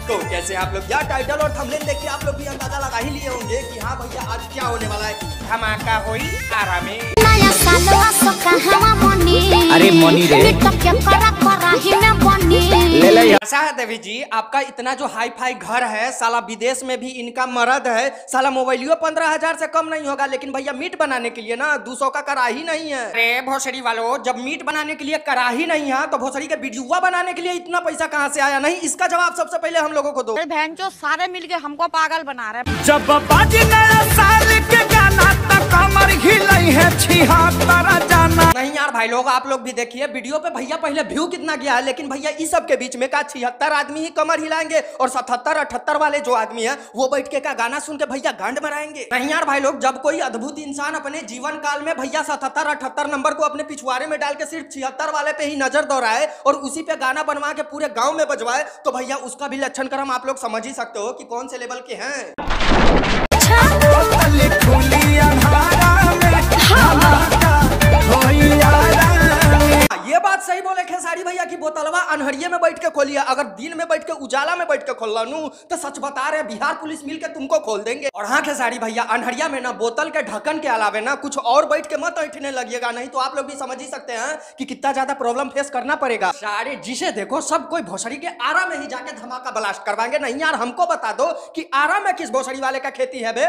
तो कैसे आप लोग यार टाइटल और थंबनेल देख के आप लोग भी अंदाजा लगा ही लिए होंगे कि हाँ भैया आज क्या होने वाला है। धमाका होई आरा में। अरे मनी रे ऐसा है देवी जी, आपका इतना जो हाई फाई घर है साला विदेश में भी इनका मर्द है साला मोबाइलियो 15,000 से कम नहीं होगा, लेकिन भैया मीट बनाने के लिए ना 200 का कड़ाही नहीं है। अरे भोसड़ी वालों, जब मीट बनाने के लिए कड़ाही नहीं है तो भोसड़ी के वीडियो बनाने के लिए इतना पैसा कहाँ से आया? नहीं, इसका जवाब सबसे पहले हम लोगों को दो। बहन जो सारे मिलके हमको पागल बना रहे हैं। जब बाजी नया साल के गाना तक कमर हिलाई है छिहत्तर जाना। नहीं यार भाई लोग, आप लोग भी देखिए वीडियो पे भैया पहले व्यू कितना गया है, लेकिन भैया इस सब के बीच में का 76 आदमी ही कमर हिलाएंगे और 77-78 वाले जो आदमी है वो बैठ के का गाना सुन के भैया गांड मराएंगे। नहीं यार भाई लोग, जब कोई अद्भुत इंसान अपने जीवन काल में भैया 77-78 नंबर को अपने पिछवाड़े में डाल के सिर्फ 76 वाले पे ही नजर दौड़ाए और उसी पे गाना बनवा के पूरे गाँव में बजवाए तो भैया उसका भी लक्षण क्रम आप लोग समझ ही सकते हो कि कौन से लेवल के हैं। ये बात सही बोले खेसारी भैया की बोतलवा अनहरिये में बैठ के खोलिए, अगर दिन में बैठ के उजाला में बैठ के खोल लू तो सच बता रहे बिहार पुलिस मिल के तुमको खोल देंगे। और हाँ खेसारी भैया, अनहरिया में ना बोतल के ढक्कन के अलावे ना कुछ और बैठ के मत ऐठने लगिएगा, नहीं तो आप लोग भी समझ ही सकते हैं कि कितना ज्यादा प्रॉब्लम फेस करना पड़ेगा। सारे जिसे देखो सब कोई भोसड़ी के आरा में ही जाके धमाका ब्लास्ट करवाएंगे। नहीं यार, हमको बता दो कि आरा में किस भोसड़ी वाले का खेती है बे?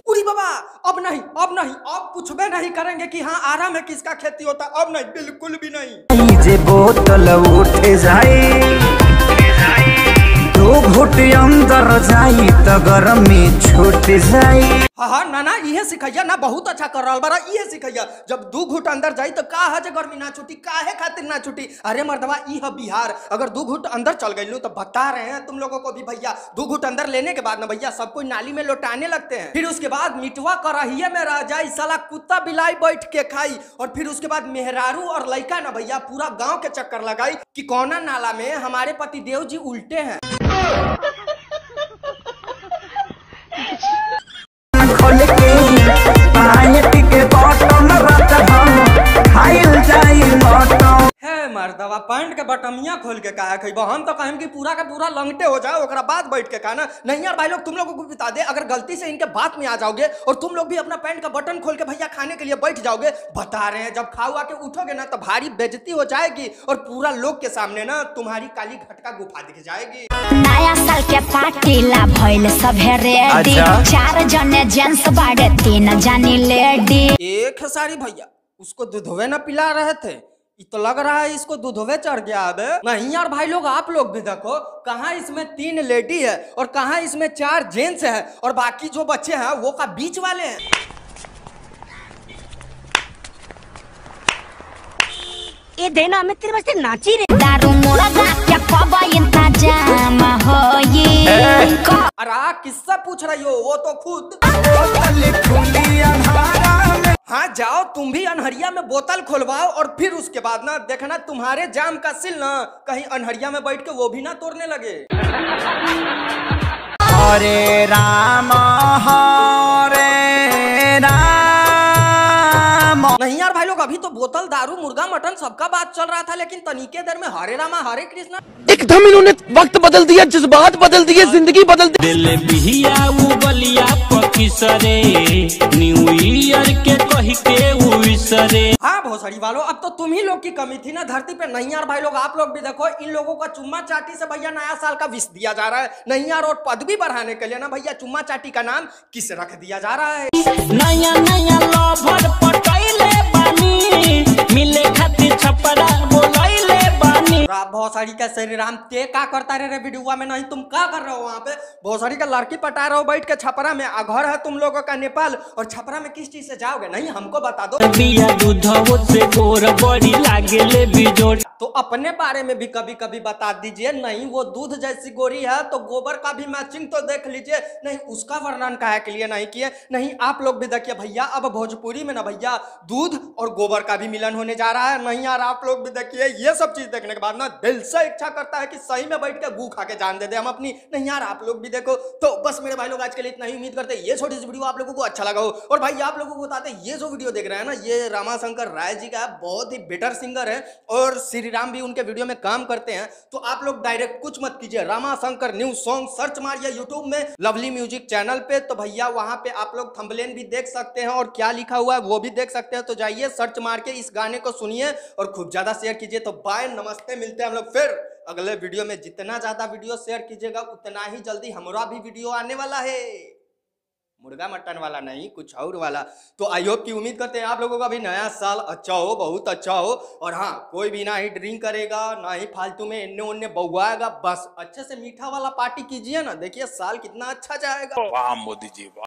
उरी बाबा, अब नहीं, अब पूछबे नहीं करेंगे कि हाँ आरा में किसका खेती होता है, अब नहीं, बिल्कुल भी नहीं। जे बोतल उठे जाए दो घुट अंदर जाई तो गरम में छूट जाई। हाँ ना ये सिखैया ना, बहुत अच्छा कर रहा बड़ा, ये सिखैया जब 2 घुट अंदर जाई तो का है जे गर्मी ना छुटी, काहे खातिर ना छुटी? अरे मर्दवा ई है बिहार, अगर 2 घुट अंदर चल गई तो बता रहे हैं तुम लोगों को भी भैया 2 घुट अंदर लेने के बाद ना भैया सब कोई नाली में लौटाने लगते हैं, फिर उसके बाद मिटवा कराहिए में रह जाई, साला कुत्ता बिलाई बैठ के खाई, और फिर उसके बाद मेहरारू और लड़का ना भैया पूरा गाँव के चक्कर लगाई कि कौना नाला में हमारे पति देव जी उल्टे हैं। खोल के पायट के बॉटम रख खाइल जाई बॉटम। है मर्दवा, पैंट के बटमिया खोल के काहे खइबो? हम तो कहें कि पूरा का पूरा लंगटे हो जाए ओकरा बाद बैठ के खाना। नहीं यार भाई लोग, तुम लोगों को बता दे, अगर गलती से इनके बात में आ जाओगे और तुम लोग भी अपना पैंट का बटन खोल के भैया खाने के लिए बैठ जाओगे, बता रहे हैं जब खाओ आके उठोगे ना तो भारी बेइज्जती हो जाएगी और पूरा लोग के सामने ना तुम्हारी काली घटका गुफा दिख जाएगी। नया साल के पार्टी ला भइल सभे रेडी, 4 जने जेंट्स बाड़े 3 जानी लेडी। एक सारी भैया उसको दूधवे ना पिला रहे थे, तो लग रहा है इसको दूधवे चढ़ गया अब। नहीं यार भाई लोग, आप लोग भी देखो, कहाँ इसमें 3 लेडी है और कहाँ इसमें 4 जेंट्स है और बाकी जो बच्चे हैं वो का बीच वाले हैं। ये देना मैं तेरे वास्ते नाची रे। दारू मुर्गा क्या कब इंतजाम होई? अरे किससे पूछ रही हो? वो तो खुद। हाँ जाओ तुम भी अनहरिया में बोतल खोलवाओ और फिर उसके बाद ना देखना तुम्हारे जाम का सिल ना कहीं अनहरिया में बैठ के वो भी ना तोड़ने लगे। हरे राम हरे राम। नहीं यार भाई लोग, अभी तो बोतल दारू मुर्गा मटन सबका बात चल रहा था, लेकिन तनिके देर में हरे रामा हरे कृष्णा। एकदम इन्होंने वक्त बदल दिया, जज्बात बदल दिए, जिंदगी बदल दी। दिल बिहिया उ बलिया पकिसरे न्यू ईयर के कही के उइसरे। हाँ भोसड़ी वालों, अब तो तुम ही लोग की कमी थी ना धरती पे। नहीं यार भाई लोग, आप लोग भी देखो, इन लोगों का चुम्मा चाटी से भैया नया साल का विश दिया जा रहा है। नहीं यार, और पदवी बढ़ाने के लिए ना भैया चुम्मा चाटी का नाम किस रख दिया जा रहा है? नया नया लवर पटाइले बानी, मिले खातिर छपरा बोलाइले बानी। भोसड़ी का श्री राम ते का करता रहे वीडियो में? नहीं, तुम क्या कर रहे हो वहाँ पे? भोसड़ी का लड़की पटा रहे हो बैठ के छपरा में, घर है तुम लोगों का नेपाल, और छपरा में किस चीज से जाओगे? नहीं हमको बता दो। बिया दूधवो से गोर बड़ी लागेले बिजोड़। तो अपने बारे में भी कभी कभी बता दीजिए। नहीं वो दूध जैसी गोरी है तो गोबर का भी मैचिंग तो देख लीजिए। नहीं उसका वर्णन काहे के लिए नहीं किए? नहीं आप लोग भी देखिए भैया, अब भोजपुरी में ना भैया दूध और गोबर का भी मिलन होने जा रहा है। नहीं यार आप लोग भी देखिए, ये सब चीज देखने के बाद ना दिल से इच्छा करता है कि सही में बैठ के गू खा के जान दे दे हम अपनी। नहीं यार, आप लोग भी देखो। तो बस मेरे भाई लोग आज के लिए इतना ही। उम्मीद करते हैं ये छोटी सी वीडियो आप लोगों को अच्छा लगा हो। और भाई आप लोगों को बताते हैं, ये जो वीडियो देख रहे हैं ना, ये रामाशंकर राय जी का है, बहुत ही बेटर सिंगर है और श्री राम भी उनके वीडियो में काम करते हैं। तो आप लोग डायरेक्ट कुछ मत कीजिए, रामाशंकर न्यू सॉन्ग सर्च मारिए यूट्यूब में लवली म्यूजिक चैनल पे। तो भैया वहां पे आप लोग थंबनेल भी देख सकते हैं और क्या लिखा हुआ है वो भी देख सकते हैं। तो जाइए सर्च मार के इस गाने को सुनिए और खूब ज्यादा शेयर कीजिए। तो बाय, नमस्ते, मिलते हैं हम लोग फिर अगले वीडियो में। जितना ज्यादा वीडियो शेयर कीजिएगा उतना ही जल्दी हमारा भी वीडियो आने वाला है, मुर्गा मटन वाला नहीं, कुछ और वाला। तो आई होप की उम्मीद करते हैं आप लोगों का भी नया साल अच्छा हो, बहुत अच्छा हो। और हाँ, कोई भी ना ही ड्रिंक करेगा, ना ही फालतू में इन्ने उन्ने बउआएगा, बस अच्छे से मीठा वाला पार्टी कीजिए ना, देखिए साल कितना अच्छा जाएगा। वाह मोदी जी वाह।